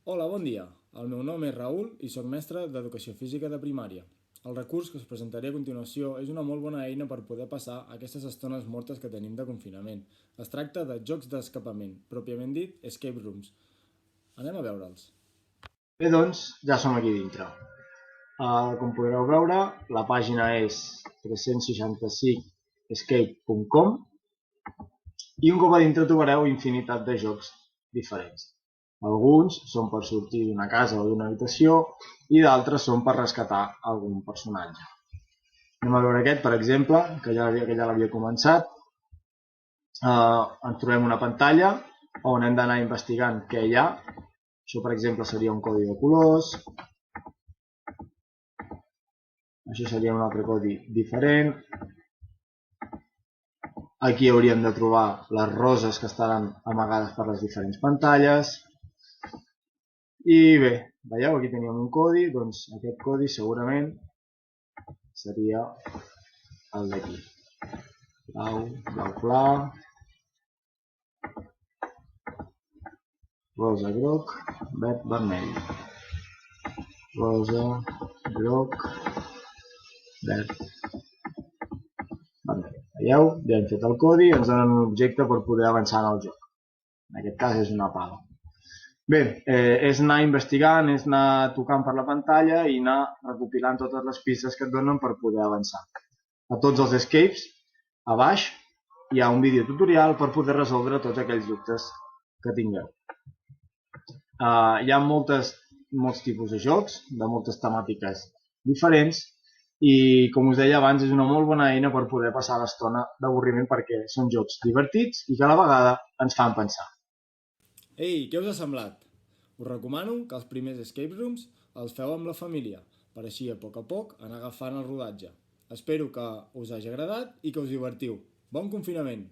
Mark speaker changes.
Speaker 1: Hola, bon dia. El meu nom és Raül i sóc mestre d'Educació Física de Primària. El recurs que us presentaré a continuació és una molt bona eina per poder passar aquestes estones mortes que tenim de confinament. Es tracta de jocs d'escapament, pròpiament dit escape rooms. Anem a veure'ls.
Speaker 2: Bé, doncs, ja som aquí dintre. Com podreu veure, la pàgina és 365escape.com i un cop a dintre trobareu infinitat de jocs diferents. Alguns són per sortir d'una casa o d'una habitació i d'altres són per rescatar algun personatge. Anem a veure aquest, per exemple, que ja l'havia començat. Ens trobem una pantalla on hem d'anar investigant què hi ha. Això, per exemple, seria un codi de colors. Això seria un altre codi diferent. Aquí hauríem de trobar les roses que estaran amagades per les diferents pantalles. I bé, veieu, aquí teníem un codi, doncs aquest codi segurament seria el d'aquí. Blau, blau clar, rosa, groc, verd, vermell. Rosa, groc, verd, vermell. Veieu? Ja hem fet el codi i ens donen un objecte per poder avançar en el joc. En aquest cas és una pala. Bé, és anar investigant, és anar tocant per la pantalla i anar recopilant totes les pistes que et donen per poder avançar. A tots els escapes, a baix, hi ha un vídeo tutorial per poder resoldre tots aquells dubtes que tingueu. Hi ha molts tipus de jocs, de moltes temàtiques diferents, i com us deia abans és una molt bona eina per poder passar l'estona d'avorriment perquè són jocs divertits i que a la vegada ens fan pensar.
Speaker 1: Ei, què us ha semblat? Us recomano que els primers escape rooms els feu amb la família, per així a poc anar agafant el rodatge. Espero que us hagi agradat i que us divertiu. Bon confinament!